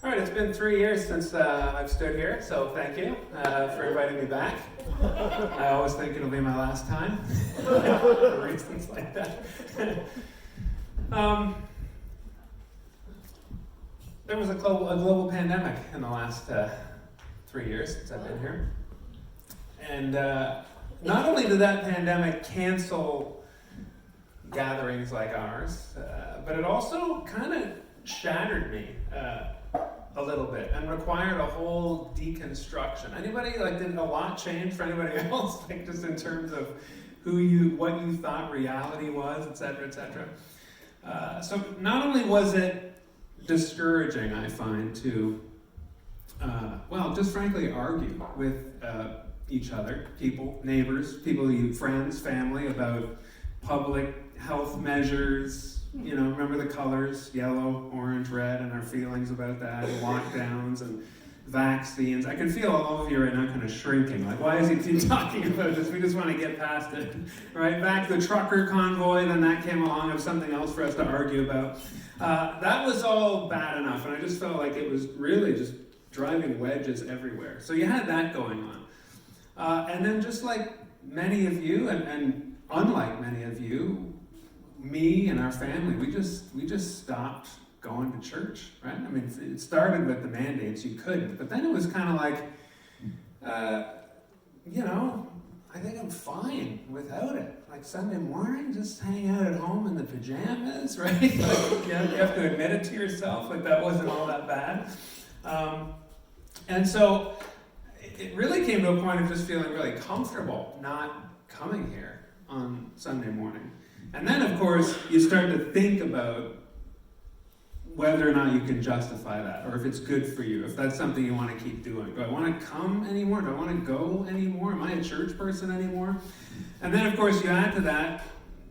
All right, it's been 3 years since I've stood here, so thank you for inviting me back. I always think it'll be my last time for reasons like that. There was a global pandemic in the last 3 years since I've been here. And not only did that pandemic cancel gatherings like ours, but it also kind of shattered me a little bit and required a whole deconstruction. Anybody, did a lot change for anybody else? Just in terms of what you thought reality was, et cetera, et cetera. So not only was it discouraging, I find, to, just frankly argue with each other, people, neighbors, friends, family, about public health measures. Remember the colors, yellow, orange, red, and our feelings about that, lockdowns and vaccines. I can feel all of you right now kind of shrinking. Why is he keep talking about this? We just want to get past it, right? Back to the trucker convoy, then that came along of something else for us to argue about. That was all bad enough, and I just felt like it was really just driving wedges everywhere. So you had that going on. And then just like many of you, and unlike many of you, me and our family, we just stopped going to church, right? I mean, it started with the mandates, you couldn't, but then it was kind of like, I think I'm fine without it. Sunday morning, just hang out at home in the pajamas, right? You have to admit it to yourself, that wasn't all that bad. And so it really came to a point of just feeling really comfortable not coming here on Sunday morning. And then, of course, you start to think about whether or not you can justify that, or if it's good for you, if that's something you want to keep doing. Do I want to come anymore? Do I want to go anymore? Am I a church person anymore? And then, of course, you add to that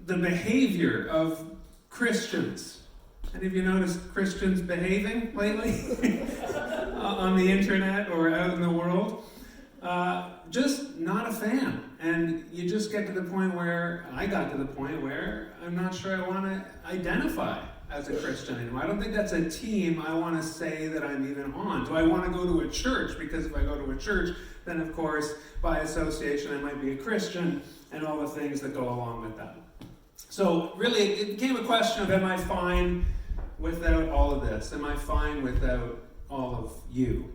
the behavior of Christians. Any of you noticed Christians behaving lately on the internet or out in the world? Just not a fan. And you just get to the point where, I got to the point where I'm not sure I want to identify as a Christian anymore. I don't think that's a team I want to say that I'm even on. Do I want to go to a church? Because if I go to a church, then of course, by association, I might be a Christian and all the things that go along with that. So really, it became a question of, am I fine without all of this? Am I fine without all of you?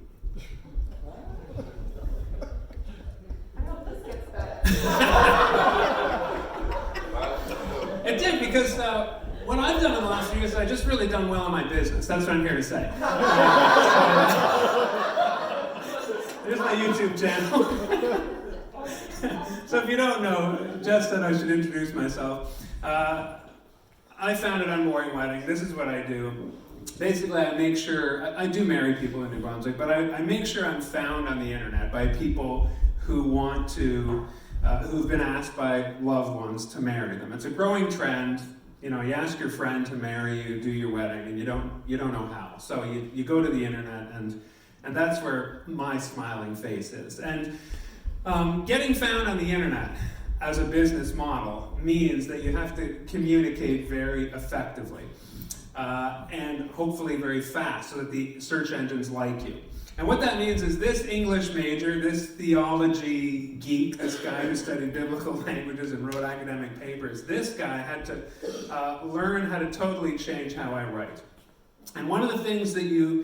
It did, because what I've done in the last few years, I've just really done well in my business. That's what I'm here to say. There's my YouTube channel. So if you don't know, Jess said I should introduce myself. I founded Unboring Wedding. This is what I do. Basically, I make sure, I do marry people in New Brunswick, but I make sure I'm found on the internet by people who want to, who've been asked by loved ones to marry them. It's a growing trend. You ask your friend to marry you, do your wedding, and you don't know how. So you go to the internet, and that's where my smiling face is. And getting found on the internet as a business model means that you have to communicate very effectively and hopefully very fast so that the search engines like you. And what that means is this English major, this theology geek, this guy who studied biblical languages and wrote academic papers, this guy had to learn how to totally change how I write. And one of the things that you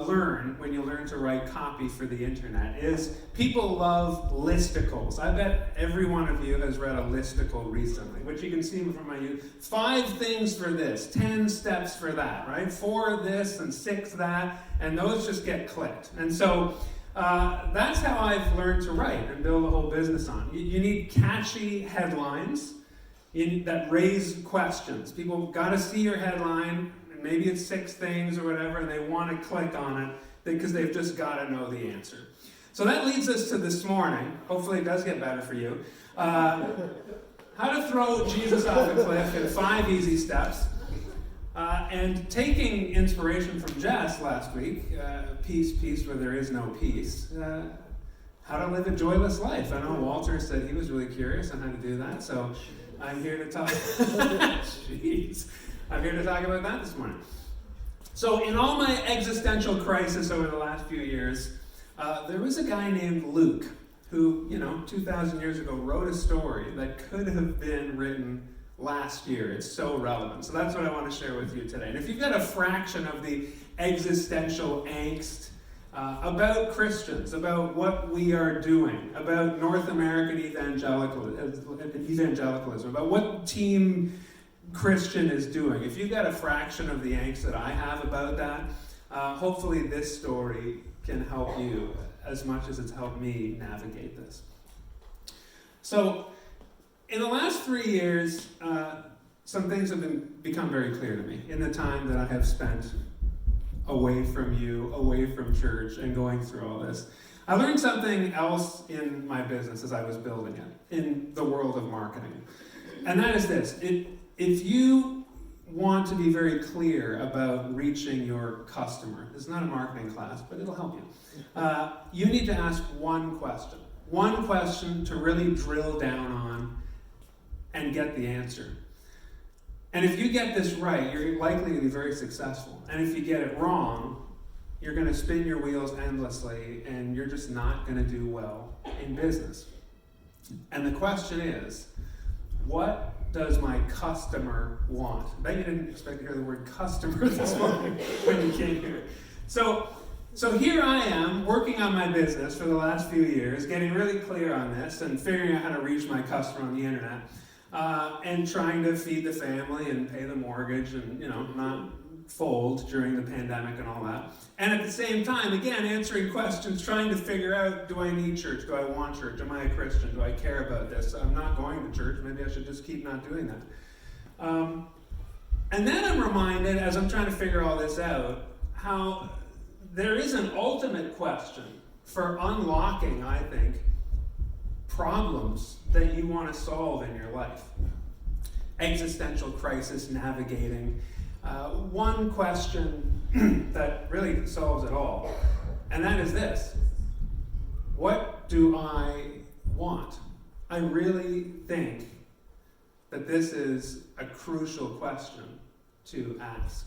learn when you learn to write copy for the internet is people love listicles. I bet every one of you has read a listicle recently, which you can see from my youth. 5 things for this, 10 steps for that, right? 4 this and 6 that, and those just get clicked. And so that's how I've learned to write and build a whole business on. You need catchy headlines that raise questions. People got to see your headline. Maybe it's 6 things or whatever, and they want to click on it because they've just got to know the answer. So that leads us to this morning. Hopefully it does get better for you. How to throw Jesus off a cliff in 5 easy steps. And taking inspiration from Jess last week, peace where there is no peace. How to live a joyless life. I know Walter said he was really curious on how to do that, so I'm here to talk. Jeez. I'm here to talk about that this morning. So in all my existential crisis over the last few years, there was a guy named Luke who, 2,000 years ago wrote a story that could have been written last year. It's so relevant. So that's what I want to share with you today. And if you've got a fraction of the existential angst about Christians, about what we are doing, about North American evangelicalism, about what Team Christian is doing, if you've got a fraction of the angst that I have about that, hopefully this story can help you as much as it's helped me navigate this. So, in the last 3 years, some things have become very clear to me in the time that I have spent away from you, away from church, and going through all this. I learned something else in my business as I was building it, in the world of marketing. And that is this. If you want to be very clear about reaching your customer, it's not a marketing class, but it'll help you. You need to ask one question to really drill down on and get the answer. And if you get this right, you're likely to be very successful. And if you get it wrong, you're going to spin your wheels endlessly and you're just not going to do well in business. And the question is, what does my customer want? I bet you didn't expect to hear the word customer this morning when you came here. So here I am, working on my business for the last few years, getting really clear on this and figuring out how to reach my customer on the internet, and trying to feed the family and pay the mortgage and, not fold during the pandemic and all that. And at the same time, again, answering questions, trying to figure out, do I need church? Do I want church? Am I a Christian? Do I care about this? I'm not going to church. Maybe I should just keep not doing that. And then I'm reminded, as I'm trying to figure all this out, how there is an ultimate question for unlocking, I think, problems that you want to solve in your life. Existential crisis navigating. One question that really solves it all, and that is this. What do I want? I really think that this is a crucial question to ask.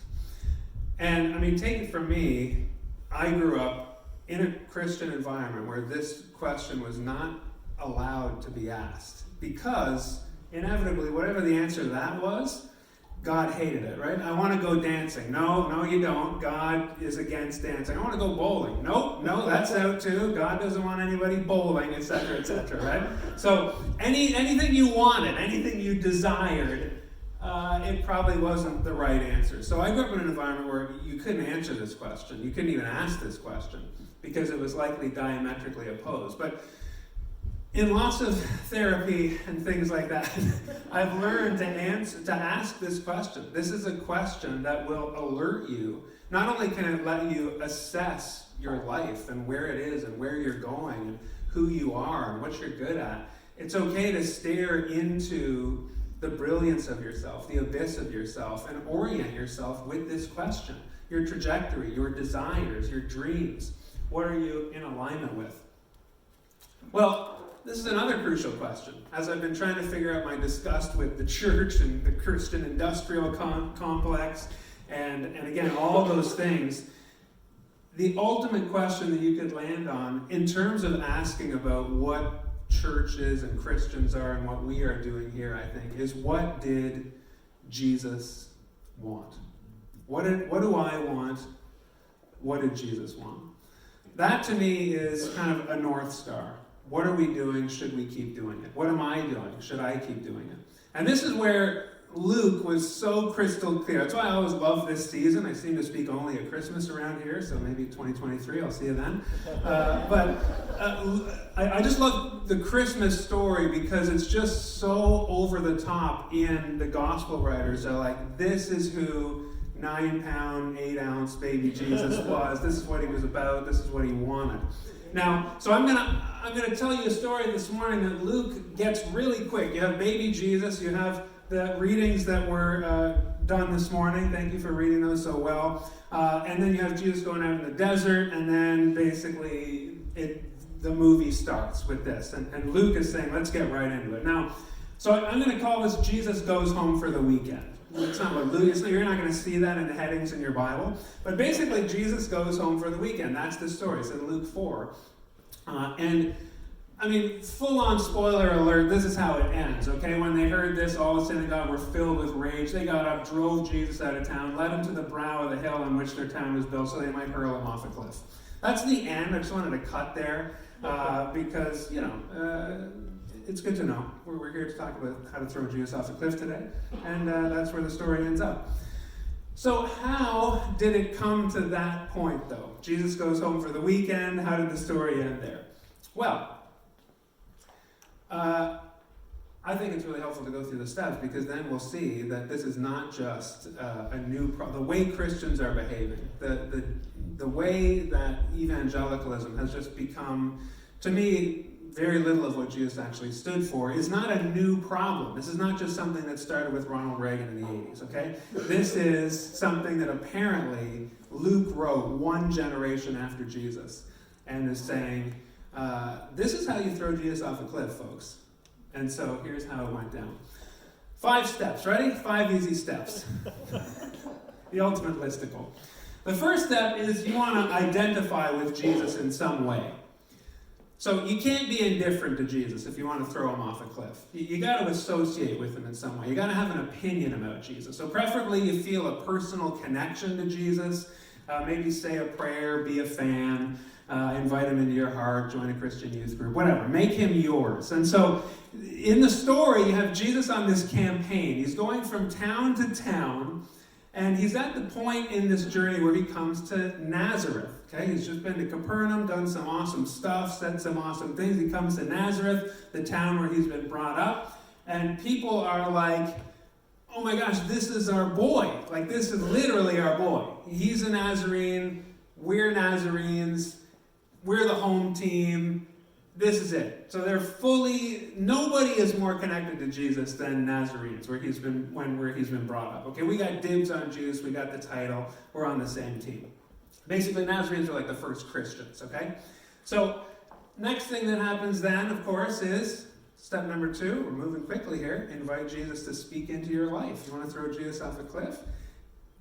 And take it from me, I grew up in a Christian environment where this question was not allowed to be asked because inevitably, whatever the answer to that was, God hated it, right? I want to go dancing. No, you don't. God is against dancing. I want to go bowling. No, that's out too. God doesn't want anybody bowling, etc., right? So anything you wanted, anything you desired, it probably wasn't the right answer. So I grew up in an environment where you couldn't answer this question. You couldn't even ask this question because it was likely diametrically opposed. But in lots of therapy and things like that, I've learned to ask this question. This is a question that will alert you. Not only can it let you assess your life and where it is and where you're going and who you are and what you're good at, it's okay to stare into the brilliance of yourself, the abyss of yourself, and orient yourself with this question. Your trajectory, your desires, your dreams. What are you in alignment with? Well, this is another crucial question. As I've been trying to figure out my disgust with the church and the Christian industrial complex, and again, all those things, the ultimate question that you could land on in terms of asking about what churches and Christians are and what we are doing here, I think, is what did Jesus want? What do I want? What did Jesus want? That to me is kind of a North Star. What are we doing? Should we keep doing it? What am I doing? Should I keep doing it? And this is where Luke was so crystal clear. That's why I always love this season. I seem to speak only at Christmas around here, so maybe 2023, I'll see you then. I just love the Christmas story because it's just so over the top in the gospel writers. They're like, this is who 9-pound, 8-ounce baby Jesus was. This is what he was about. This is what he wanted. Now, so I'm gonna tell you a story this morning that Luke gets really quick. You have baby Jesus. You have the readings that were done this morning. Thank you for reading those so well. And then you have Jesus going out in the desert, and then basically the movie starts with this. And Luke is saying, let's get right into it. Now, so I'm going to call this Jesus Goes Home for the Weekend. It's not what Luke, you're not going to see that in the headings in your Bible. But basically, Jesus goes home for the weekend. That's the story. It's in Luke 4. And, I mean, full-on spoiler alert, this is how it ends, okay? When they heard this, all the synagogue were filled with rage. They got up, drove Jesus out of town, led him to the brow of the hill on which their town was built so they might hurl him off a cliff. That's the end. I just wanted to cut there because, it's good to know. We're here to talk about how to throw Jesus off a cliff today, and that's where the story ends up. So how did it come to that point, though? Jesus goes home for the weekend. How did the story end there? Well, I think it's really helpful to go through the steps, because then we'll see that this is not just the way Christians are behaving, the way that evangelicalism has just become, to me, very little of what Jesus actually stood for, is not a new problem. This is not just something that started with Ronald Reagan in the 80s, okay? This is something that apparently Luke wrote one generation after Jesus, and is saying, this is how you throw Jesus off a cliff, folks. And so here's how it went down. 5 steps, ready? 5 easy steps. The ultimate listicle. The first step is you want to identify with Jesus in some way. So you can't be indifferent to Jesus if you want to throw him off a cliff. You got to associate with him in some way. You got to have an opinion about Jesus. So preferably you feel a personal connection to Jesus. Maybe say a prayer, be a fan, invite him into your heart, join a Christian youth group, whatever. Make him yours. And so in the story, you have Jesus on this campaign. He's going from town to town, and he's at the point in this journey where he comes to Nazareth. Okay, he's just been to Capernaum, done some awesome stuff, said some awesome things. He comes to Nazareth, the town where he's been brought up, and people are like, oh my gosh, this is our boy. Like, this is literally our boy. He's a Nazarene, we're Nazarenes, we're the home team, this is it. So they're nobody is more connected to Jesus than Nazarenes, where he's been brought up. Okay, we got dibs on Jesus, we got the title, we're on the same team. Basically, Nazarenes are like the first Christians, okay? So, next thing that happens then, of course, is step number 2. We're moving quickly here. Invite Jesus to speak into your life. You want to throw Jesus off a cliff?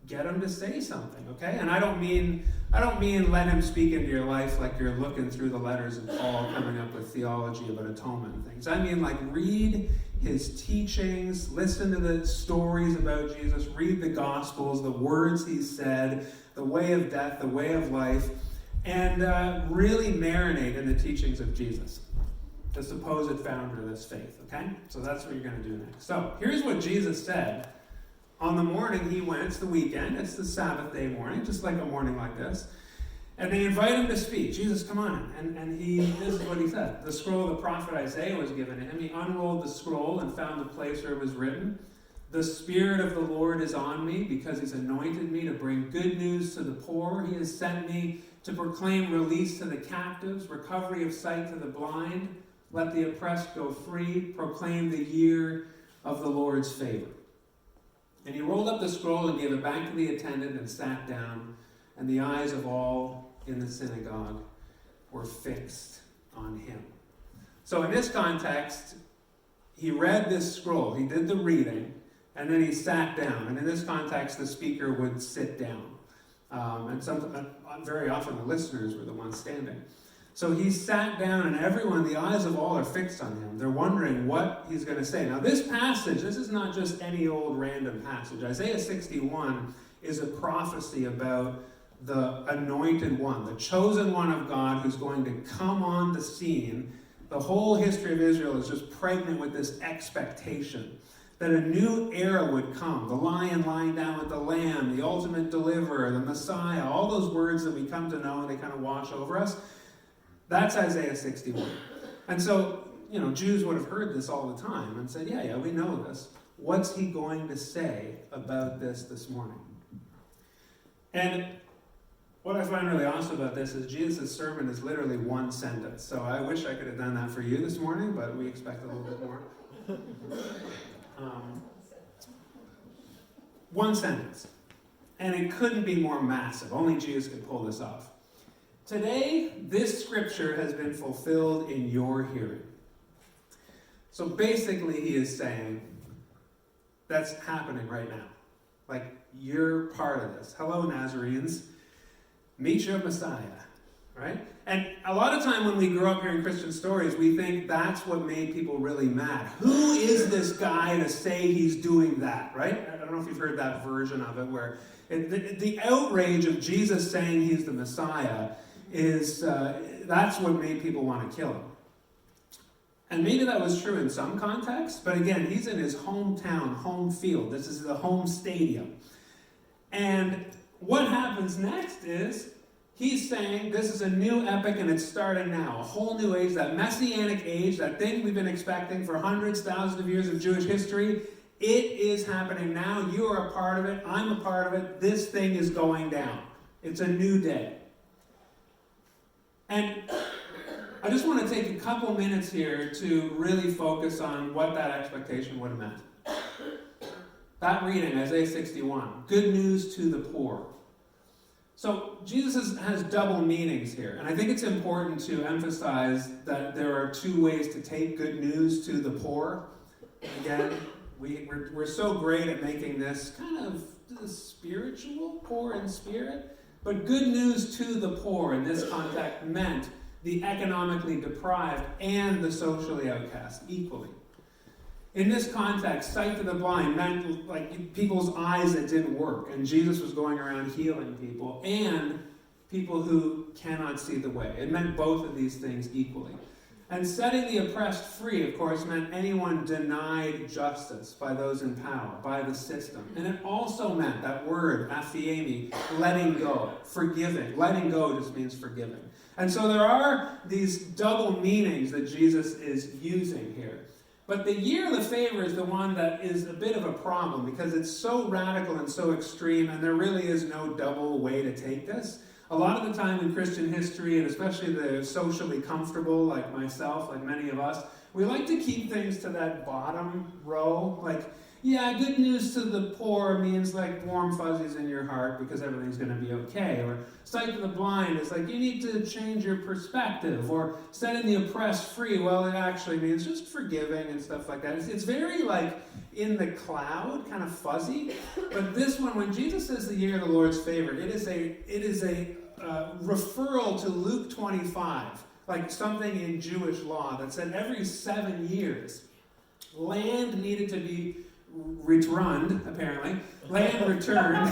Get him to say something, okay? And I don't mean let him speak into your life like you're looking through the letters of Paul coming up with theology about atonement and things. I mean, like, read his teachings, listen to the stories about Jesus, read the Gospels, the words he said, the way of death, the way of life, and really marinate in the teachings of Jesus, the supposed founder of this faith, okay? So that's what you're going to do next. So here's what Jesus said. On the morning he went, it's the weekend, it's the Sabbath day morning, just like a morning like this, and they invite him to speak. Jesus, come on. And this is what he said. The scroll of the prophet Isaiah was given to him. He unrolled the scroll and found the place where it was written, "The Spirit of the Lord is on me, because he's anointed me to bring good news to the poor. He has sent me to proclaim release to the captives, recovery of sight to the blind, let the oppressed go free, proclaim the year of the Lord's favor." And he rolled up the scroll and gave it back to the attendant and sat down, and the eyes of all in the synagogue were fixed on him. So in this context, he read this scroll, he did the reading, and then he sat down. And in this context, the speaker would sit down. Very often the listeners were the ones standing. So he sat down, and everyone, the eyes of all are fixed on him. They're wondering what he's going to say. Now this passage, this is not just any old random passage. Isaiah 61 is a prophecy about the anointed one, the chosen one of God, who's going to come on the scene. The whole history of Israel is just pregnant with this expectation that a new era would come. The lion lying down with the lamb, the ultimate deliverer, the Messiah, all those words that we come to know and they kind of wash over us. That's Isaiah 61. And so, Jews would have heard this all the time and said, yeah, we know this. What's he going to say about this morning? And what I find really awesome about this is Jesus' sermon is literally one sentence. So I wish I could have done that for you this morning, but we expect a little bit more. One sentence. And it couldn't be more massive. Only Jesus could pull this off. Today, this scripture has been fulfilled in your hearing. So basically, he is saying that's happening right now. Like, you're part of this. Hello, Nazarenes. Meet your Messiah, right? And a lot of time when we grow up hearing Christian stories, we think that's what made people really mad. Who is this guy to say he's doing that, right? I don't know if you've heard that version of it, where the outrage of Jesus saying he's the Messiah is, that's what made people want to kill him. And maybe that was true in some contexts, but again, he's in his hometown, home field. This is the home stadium. And what happens next is, he's saying this is a new epic and it's starting now. A whole new age, that messianic age, that thing we've been expecting for hundreds, thousands of years of Jewish history. It is happening now. You are a part of it. I'm a part of it. This thing is going down. It's a new day. And I just want to take a couple minutes here to really focus on what that expectation would have meant. That reading, Isaiah 61, good news to the poor. So Jesus has double meanings here, and I think it's important to emphasize that there are two ways to take good news to the poor. Again, we're so great at making this kind of spiritual, poor in spirit, but good news to the poor in this context meant the economically deprived and the socially outcast equally. In this context, sight to the blind meant like people's eyes that didn't work, and Jesus was going around healing people, and people who cannot see the way. It meant both of these things equally. And setting the oppressed free, of course, meant anyone denied justice by those in power, by the system. And it also meant, that word, aphiemi, letting go, forgiving. Letting go just means forgiving. And so there are these double meanings that Jesus is using here. But the year of the favor is the one that is a bit of a problem because it's so radical and so extreme, and there really is no double way to take this. A lot of the time in Christian history, and especially the socially comfortable like myself, like many of us, we like to keep things to that bottom row. Like, yeah, good news to the poor means like warm fuzzies in your heart because everything's going to be okay. Or sight to the blind is like you need to change your perspective. Or setting the oppressed free, well, it actually means just forgiving and stuff like that. It's very like in the cloud, kind of fuzzy. But this one, when Jesus says the year of the Lord's favor, it is a referral to Luke 25, like something in Jewish law that said every 7 years, land needed to be returned, apparently, land returned,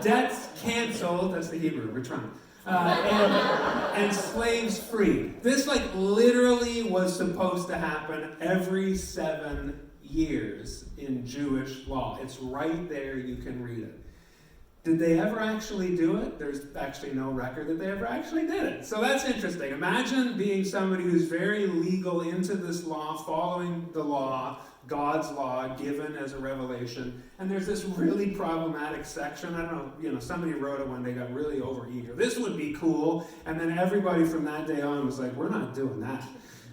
debts canceled, that's the Hebrew, returned, and slaves freed. This literally was supposed to happen every 7 years in Jewish law. It's right there, you can read it. Did they ever actually do it? There's actually no record that they ever actually did it. So that's interesting. Imagine being somebody who's very legal into this law, following the law, God's law given as a revelation, and there's this really problematic section. I don't know, somebody wrote it when they got really overeager. This would be cool, and then everybody from that day on was like, we're not doing that.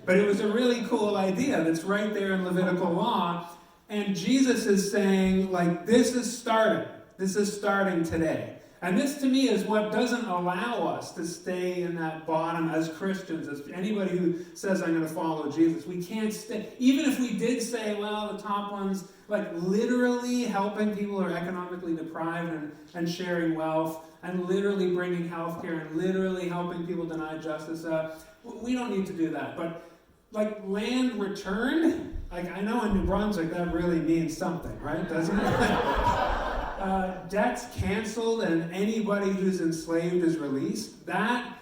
But it was a really cool idea that's right there in Levitical law, and Jesus is saying, this is starting. This is starting today. And this, to me, is what doesn't allow us to stay in that bottom as Christians, as anybody who says, I'm going to follow Jesus. We can't stay. Even if we did say, well, the top ones, literally helping people who are economically deprived and sharing wealth, and literally bringing health care, and literally helping people deny justice, we don't need to do that. But, land returned, I know in New Brunswick that really means something, right? Doesn't it? Debts canceled and anybody who's enslaved is released. That,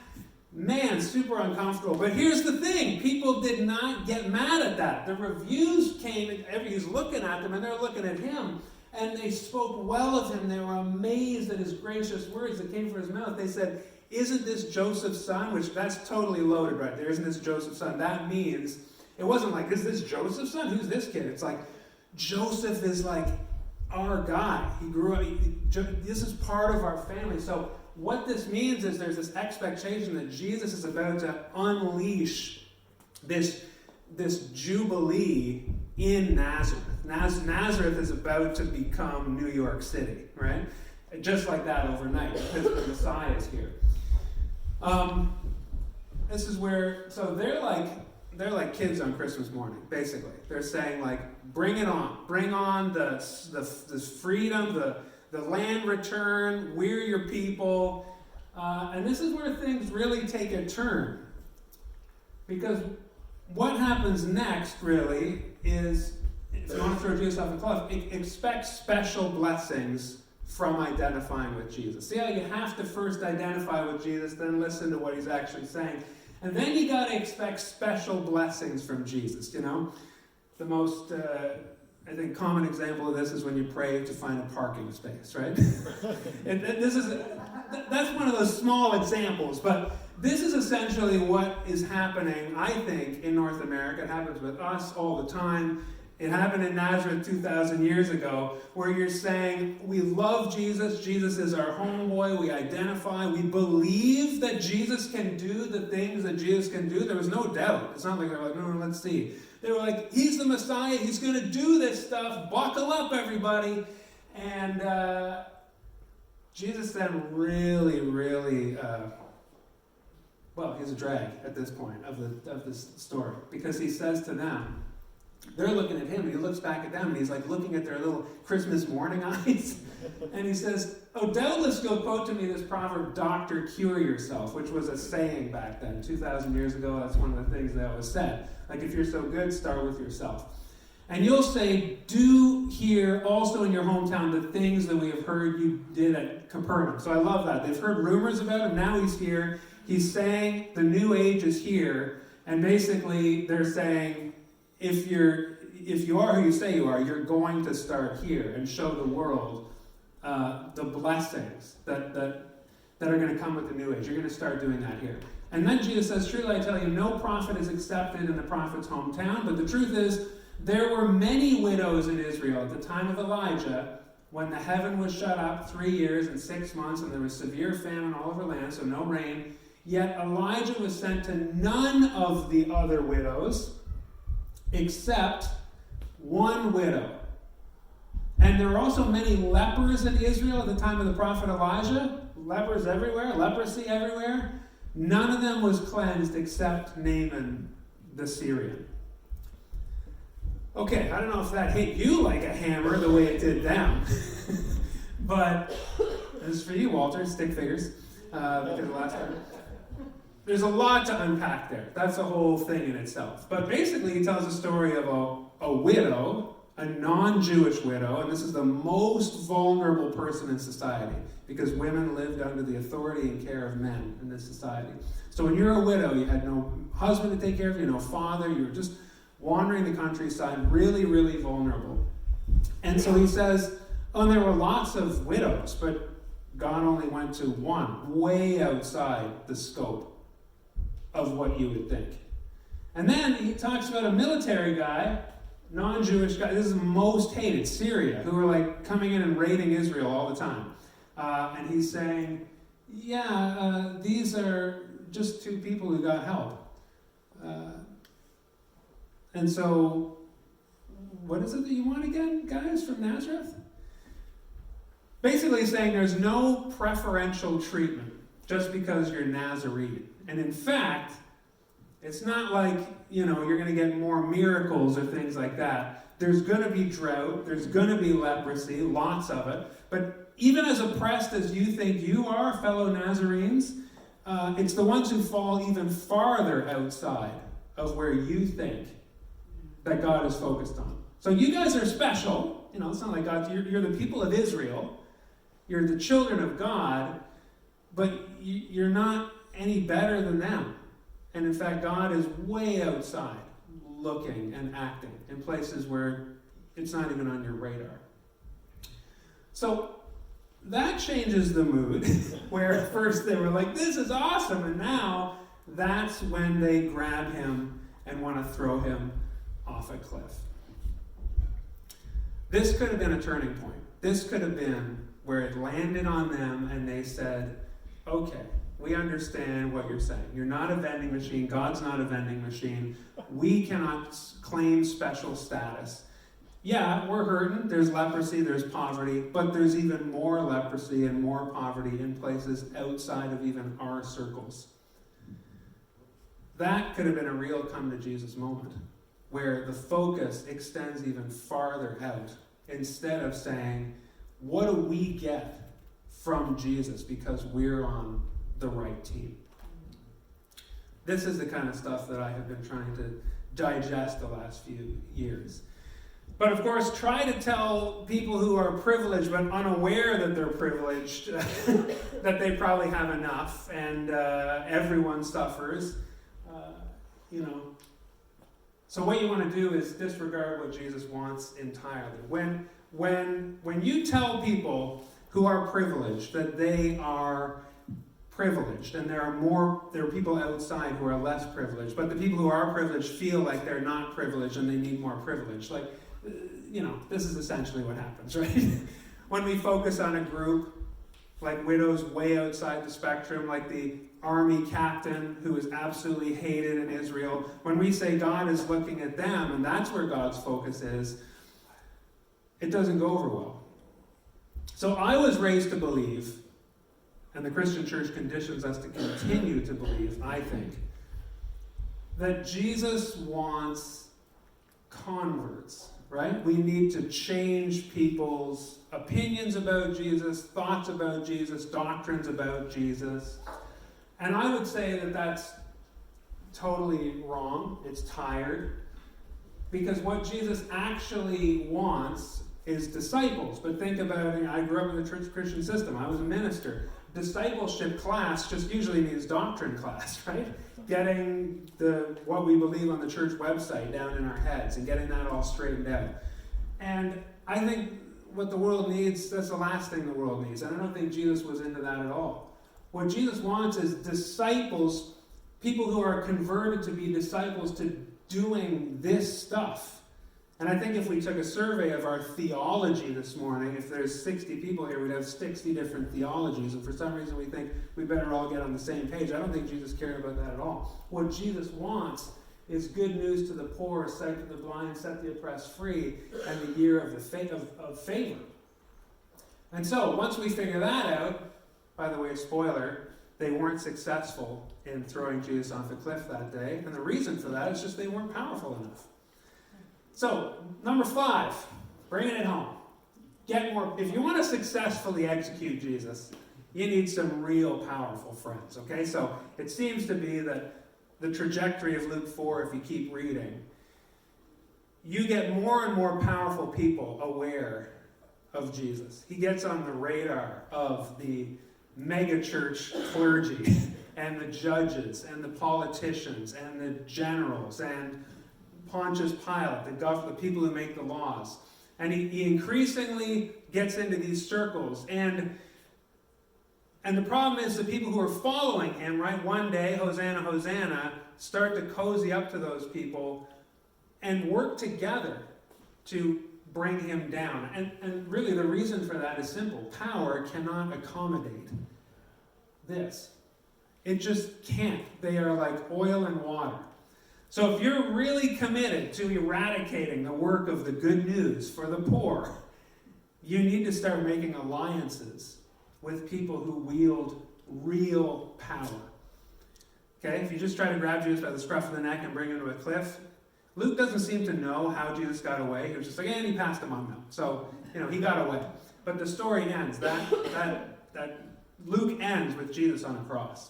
man, super uncomfortable. But here's the thing. People did not get mad at that. The reviews came, and everybody's looking at them, and they're looking at him. And they spoke well of him. They were amazed at his gracious words that came from his mouth. They said, isn't this Joseph's son? Which, that's totally loaded right there. Isn't this Joseph's son? That means, it wasn't like, is this Joseph's son? Who's this kid? It's like, Joseph is our guy. He grew up, this is part of our family. So what this means is there's this expectation that Jesus is about to unleash this jubilee in Nazareth. Nazareth is about to become New York City, right? Just like that overnight, because the Messiah is here. This is where, so they're they're like kids on Christmas morning, basically. They're saying, like, bring it on. Bring on the freedom, the land return. We're your people. And this is where things really take a turn. Because what happens next, really, is, if you want to throw Jesus off a cliff, expect special blessings from identifying with Jesus. See how you have to first identify with Jesus, then listen to what he's actually saying. And then you got to expect special blessings from Jesus, you know? The most, I think, common example of this is when you pray to find a parking space, right? That's one of those small examples, but this is essentially what is happening, I think, in North America. It happens with us all the time. It happened in Nazareth 2,000 years ago, where you're saying, we love Jesus, Jesus is our homeboy, we identify, we believe that Jesus can do the things that Jesus can do. There was no doubt. It's not like they're like, no, let's see. They were like, he's the Messiah, he's going to do this stuff, buckle up, everybody. And Jesus then really, well, he's a drag at this point of this story, because he says to them, they're looking at him, and he looks back at them, and he's like looking at their little Christmas morning eyes, and he says, oh, doubtless you'll quote to me this proverb, doctor, cure yourself, which was a saying back then, 2,000 years ago. That's one of the things they always said. Like, if you're so good, start with yourself. And you'll say, do here also in your hometown the things that we have heard you did at Capernaum. So I love that. They've heard rumors about him, now he's here. He's saying the new age is here, and basically they're saying, if you are who you say you are, you're going to start here and show the world the blessings that are going to come with the new age. You're going to start doing that here. And then Jesus says, truly I tell you, no prophet is accepted in the prophet's hometown. But the truth is, there were many widows in Israel at the time of Elijah, when the heaven was shut up 3 years and 6 months, and there was severe famine all over the land, so no rain. Yet Elijah was sent to none of the other widows, except one widow. And there were also many lepers in Israel at the time of the prophet Elijah. Lepers everywhere, leprosy everywhere. None of them was cleansed except Naaman the Syrian. Okay, I don't know if that hit you like a hammer the way it did them. But this is for you, Walter, stick figures, because last time. There's a lot to unpack there. That's a whole thing in itself. But basically, he tells a story of a widow, a non-Jewish widow, and this is the most vulnerable person in society, because women lived under the authority and care of men in this society. So when you're a widow, you had no husband to take care of you, no father, you were just wandering the countryside, really, really vulnerable. And so he says, oh, there were lots of widows, but God only went to one, way outside the scope of what you would think. And then he talks about a military guy, non-Jewish guy. This is the most hated, Syria, who were like coming in and raiding Israel all the time. And he's saying, these are just two people who got help. And so, what is it that you want again, guys, from Nazareth? Basically saying there's no preferential treatment just because you're Nazarene. And in fact, it's not like, you're going to get more miracles or things like that. There's going to be drought. There's going to be leprosy, lots of it. But even as oppressed as you think you are, fellow Nazarenes, it's the ones who fall even farther outside of where you think that God is focused on. So you guys are special. It's not like God. You're the people of Israel. You're the children of God. But you're not any better than them. And in fact, God is way outside, looking and acting in places where it's not even on your radar. So that changes the mood, where at first they were like, this is awesome, and now that's when they grab him and want to throw him off a cliff. This could have been a turning point. This could have been where it landed on them and they said, okay, we understand what you're saying. You're not a vending machine. God's not a vending machine. We cannot claim special status. Yeah, we're hurting. There's leprosy, there's poverty, but there's even more leprosy and more poverty in places outside of even our circles. that could have been a real come to Jesus moment, where the focus extends even farther out, instead of saying, what do we get from Jesus because we're on the right team? This is the kind of stuff that I have been trying to digest the last few years. But of course, try to tell people who are privileged but unaware that they're privileged that they probably have enough, and everyone suffers. So what you want to do is disregard what Jesus wants entirely. When you tell people who are privileged that they are privileged, and there are people outside who are less privileged, but the people who are privileged feel like they're not privileged and they need more privilege. This is essentially what happens, right? When we focus on a group like widows way outside the spectrum, like the army captain who is absolutely hated in Israel, when we say God is looking at them and that's where God's focus is, it doesn't go over well. So I was raised to believe, and the Christian church conditions us to continue to believe, I think, that Jesus wants converts, right? We need to change people's opinions about Jesus, thoughts about Jesus, doctrines about Jesus. And I would say that that's totally wrong. It's tired. Because what Jesus actually wants is disciples. But think about it, I grew up in the church Christian system. I was a minister. Discipleship class just usually means doctrine class, right? Getting what we believe on the church website down in our heads and getting that all straightened out. And I think what the world needs, that's the last thing the world needs. And I don't think Jesus was into that at all. What Jesus wants is disciples, people who are converted to be disciples to doing this stuff. And I think if we took a survey of our theology this morning, if there's 60 people here, we'd have 60 different theologies. And for some reason we think we better all get on the same page. I don't think Jesus cared about that at all. What Jesus wants is good news to the poor, sight to the blind, set the oppressed free, and the year of favor. And so once we figure that out, by the way, spoiler, they weren't successful in throwing Jesus off a cliff that day. And the reason for that is just they weren't powerful enough. So, number 5, bringing it home. Get more. If you want to successfully execute Jesus, you need some real powerful friends, okay? So, it seems to be that the trajectory of Luke 4, if you keep reading, you get more and more powerful people aware of Jesus. He gets on the radar of the megachurch clergy and the judges and the politicians and the generals and Pontius Pilate, the people who make the laws. And he increasingly gets into these circles. And the problem is the people who are following him, right, one day, Hosanna, Hosanna, start to cozy up to those people and work together to bring him down. And really the reason for that is simple. Power cannot accommodate this. It just can't. They are like oil and water. So if you're really committed to eradicating the work of the good news for the poor, you need to start making alliances with people who wield real power. Okay, if you just try to grab Jesus by the scruff of the neck and bring him to a cliff, Luke doesn't seem to know how Jesus got away. He was just like, and he passed among them. So, he got away. But the story ends. That Luke ends with Jesus on a cross.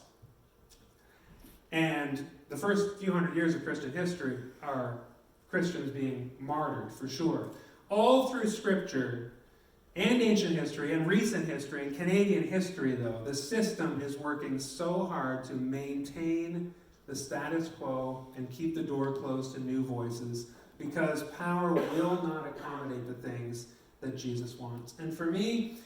And the first few hundred years of Christian history are Christians being martyred, for sure. All through Scripture, and ancient history, and recent history, and Canadian history, though, the system is working so hard to maintain the status quo and keep the door closed to new voices, because power will not accommodate the things that Jesus wants. And for me,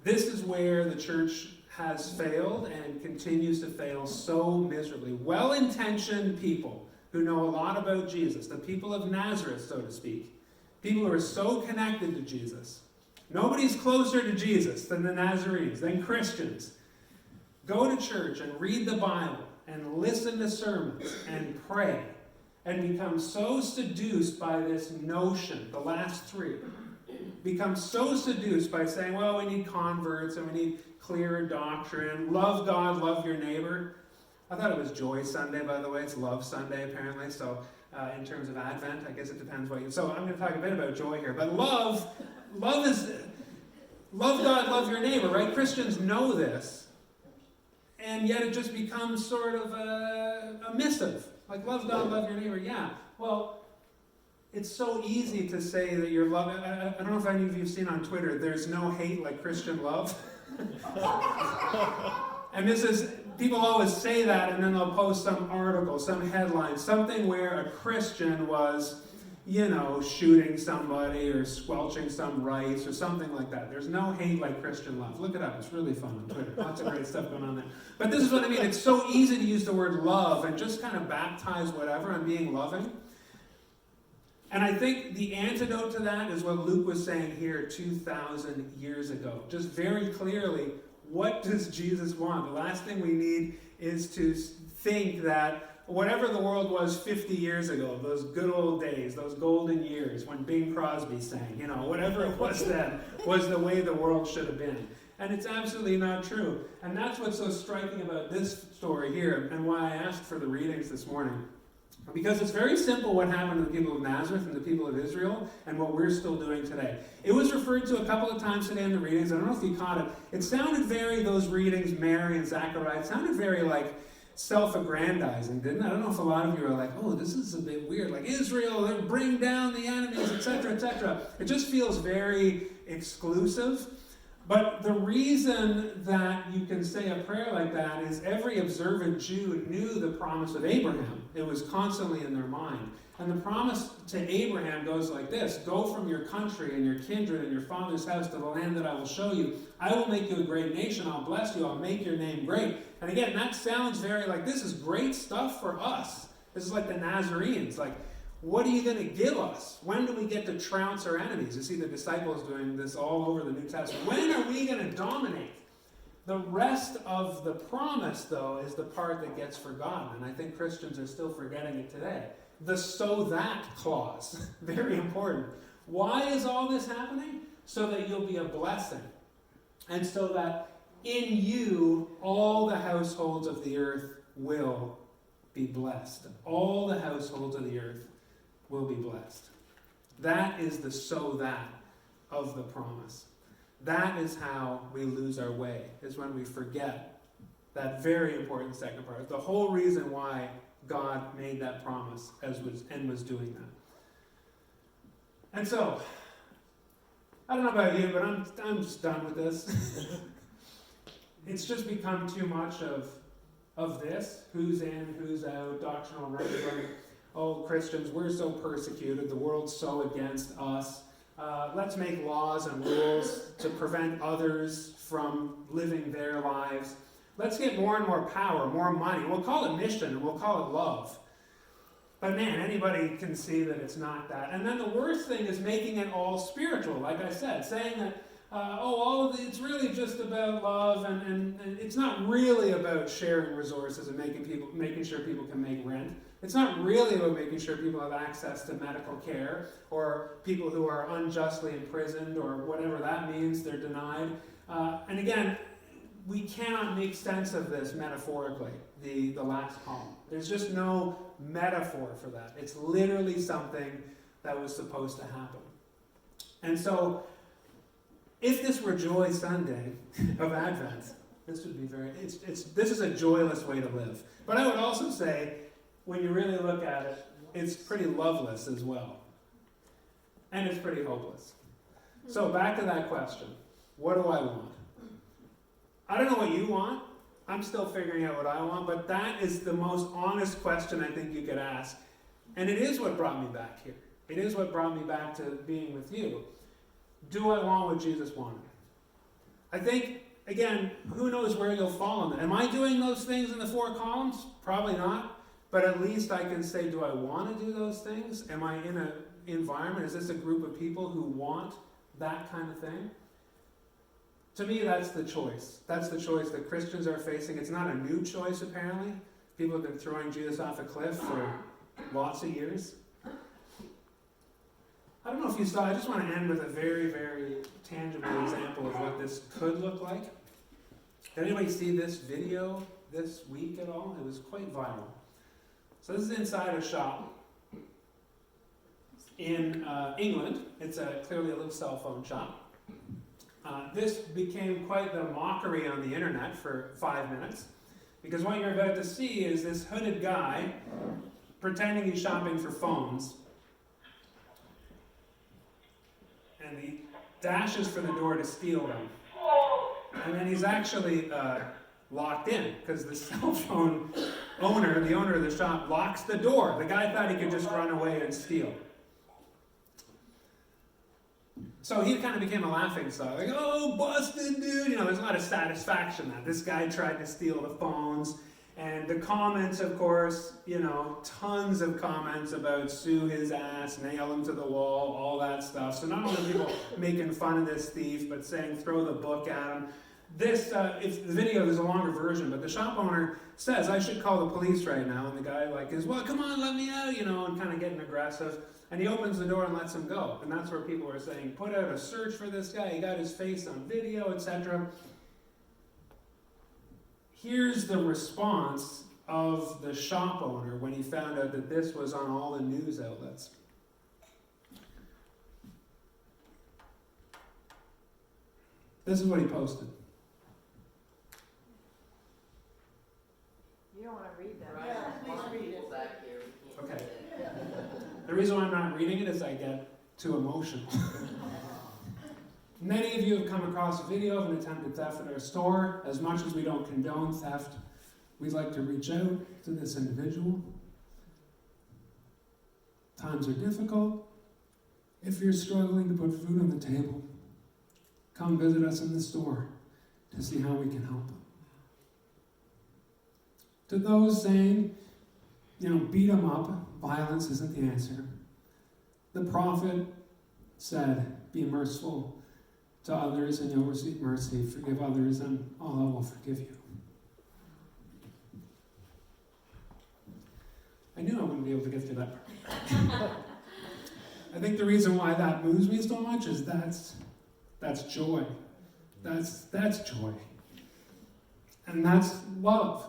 this is where the church has failed and continues to fail so miserably. Well-intentioned people who know a lot about Jesus, the people of Nazareth, so to speak, people who are so connected to Jesus. Nobody's closer to Jesus than the Nazarenes, than Christians. Go to church and read the Bible and listen to sermons and pray and become so seduced by this notion, the last 3, become so seduced by saying, well, we need converts and we need clear doctrine, love God, love your neighbor. I thought it was Joy Sunday, by the way. It's Love Sunday, apparently. So in terms of Advent, I guess it depends what you... So I'm going to talk a bit about joy here. But love is... Love God, love your neighbor, right? Christians know this. And yet it just becomes sort of a missive. Like, love God, love your neighbor. Yeah, well, it's so easy to say that you're loving... I don't know if any of you have seen on Twitter, there's no hate like Christian love. And this is... People always say that, and then they'll post some article, some headline, something where a Christian was, shooting somebody or squelching some rights or something like that. There's no hate like Christian love. Look it up. It's really fun on Twitter. Lots of great stuff going on there. But this is what I mean. It's so easy to use the word love and just kind of baptize whatever and being loving. And I think the antidote to that is what Luke was saying here 2,000 years ago. Just very clearly, what does Jesus want? The last thing we need is to think that whatever the world was 50 years ago, those good old days, those golden years when Bing Crosby sang, whatever it was then, was the way the world should have been. And it's absolutely not true. And that's what's so striking about this story here, and why I asked for the readings this morning. Because it's very simple what happened to the people of Nazareth and the people of Israel and what we're still doing today. It was referred to a couple of times today in the readings. I don't know if you caught it. It sounded those readings, Mary and Zechariah, it sounded very like self-aggrandizing, didn't it? I don't know if a lot of you are like, oh, this is a bit weird. Like Israel, bring down the enemies, etc., etc. It just feels very exclusive. But the reason that you can say a prayer like that is every observant Jew knew the promise of Abraham. It was constantly in their mind. And the promise to Abraham goes like this: go from your country and your kindred and your father's house to the land that I will show you. I will make you a great nation. I'll bless you. I'll make your name great. And again, that sounds very like this is great stuff for us. This is like the Nazarenes. Like, what are you going to give us? When do we get to trounce our enemies? You see the disciples doing this all over the New Testament. When are we going to dominate? The rest of the promise, though, is the part that gets forgotten. And I think Christians are still forgetting it today. The so that clause. Very important. Why is all this happening? So that you'll be a blessing. And so that in you, all the households of the earth will be blessed. All the households of the earth will be blessed. That is the so that of the promise. That is how we lose our way, is when we forget that very important second part. The whole reason why God made that promise was doing that. And so, I don't know about you, but I'm just done with this. It's just become too much of this. Who's in, who's out, doctrinal racism. Oh, Christians, we're so persecuted. The world's so against us. Let's make laws and rules to prevent others from living their lives. Let's get more and more power, more money. We'll call it mission and we'll call it love. But man, anybody can see that it's not that. And then the worst thing is making it all spiritual, like I said, saying that, it's really just about love, and it's not really about sharing resources and making sure people can make rent. It's not really about making sure people have access to medical care, or people who are unjustly imprisoned, or whatever that means, they're denied. And again, we cannot make sense of this metaphorically, the last column. There's just no metaphor for that. It's literally something that was supposed to happen. And so, if this were Joy Sunday of Advent, this would be this is a joyless way to live. But I would also say, when you really look at it, it's pretty loveless as well. And it's pretty hopeless. So back to that question. What do I want? I don't know what you want. I'm still figuring out what I want, but that is the most honest question I think you could ask. And it is what brought me back here. It is what brought me back to being with you. Do I want what Jesus wanted? I think, again, who knows where you'll fall on that. Am I doing those things in the 4 columns? Probably not. But at least I can say, do I want to do those things? Am I in an environment? Is this a group of people who want that kind of thing? To me, that's the choice. That's the choice that Christians are facing. It's not a new choice, apparently. People have been throwing Jesus off a cliff for lots of years. I don't know if you saw, I just want to end with a very, very tangible example of what this could look like. Did anybody see this video this week at all. It was quite viral. So this is inside a shop in England. It's clearly a little cell phone shop. This became quite the mockery on the internet for 5 minutes, because what you're about to see is this hooded guy pretending he's shopping for phones, and he dashes for the door to steal them. And then he's actually locked in, because the cell phone owner, the owner of the shop, locks the door. The guy thought he could just run away and steal. So he kind of became a laughing stock. Like, oh, busted, dude. You know, there's a lot of satisfaction that this guy tried to steal the phones. And the comments, of course, you know, tons of comments about sue his ass, nail him to the wall, all that stuff. So not only are people making fun of this thief, but saying throw the book at him. This, if the video, there's a longer version, but the shop owner says, I should call the police right now. And the guy like is, well, come on, let me out, you know, and kind of getting aggressive. And he opens the door and lets him go. And that's where people are saying, put out a search for this guy. He got his face on video, etc. Here's the response of the shop owner when he found out that this was on all the news outlets. This is what he posted. You don't want to read that. Right. Yeah, please read it. Back here. Okay. The reason why I'm not reading it is I get too emotional. Many of you have come across a video of an attempted theft at our store. As much as we don't condone theft, we'd like to reach out to this individual. Times are difficult. If you're struggling to put food on the table, come visit us in the store to see how we can help. To those saying, you know, beat them up, violence isn't the answer. The prophet said, be merciful to others and you'll receive mercy. Forgive others and Allah will forgive you. I knew I wouldn't be able to get through that part. I think the reason why that moves me so much is that's joy. That's joy. And that's love.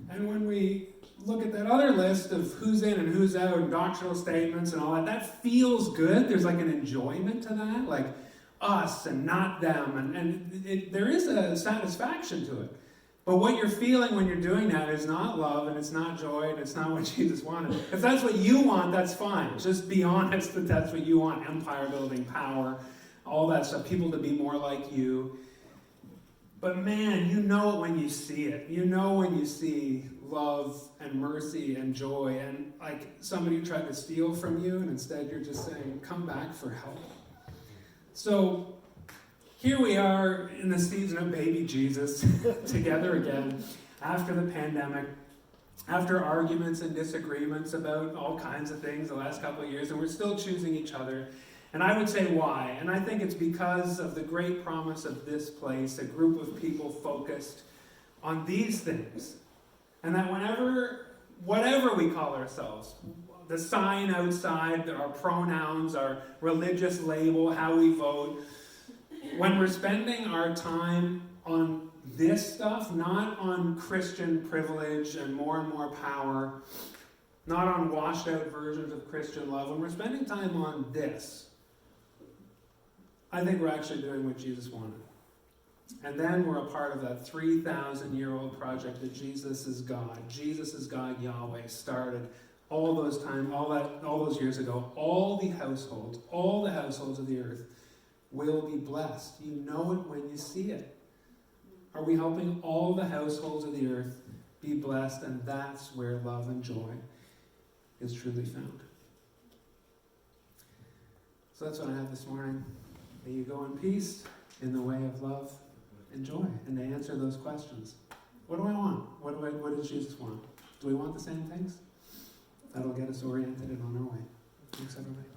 And when we look at that other list of who's in and who's out and doctrinal statements and all that, that feels good. There's like an enjoyment to that, like us and not them. And there is a satisfaction to it. But what you're feeling when you're doing that is not love, and it's not joy, and it's not what Jesus wanted. If that's what you want, that's fine. Just be honest that that's what you want. Empire building, power, all that stuff. People to be more like you. But man, you know it when you see it. You know when you see love and mercy and joy, and like somebody tried to steal from you, and instead you're just saying, come back for help. So here we are in the season of baby Jesus, together again, after the pandemic, after arguments and disagreements about all kinds of things the last couple of years, and we're still choosing each other. And I would say why. And I think it's because of the great promise of this place, a group of people focused on these things. And that whatever we call ourselves, the sign outside, our pronouns, our religious label, how we vote, when we're spending our time on this stuff, not on Christian privilege and more power, not on washed out versions of Christian love, when we're spending time on this, I think we're actually doing what Jesus wanted. And then we're a part of that 3,000-year-old project that Jesus is God, Yahweh, started all those years ago. All the households of the earth will be blessed. You know it when you see it. Are we helping all the households of the earth be blessed? And that's where love and joy is truly found. So that's what I have this morning. May you go in peace in the way of love and joy, and to answer those questions. What do I want? What does Jesus want? Do we want the same things? That'll get us oriented and on our way. Thanks, everybody.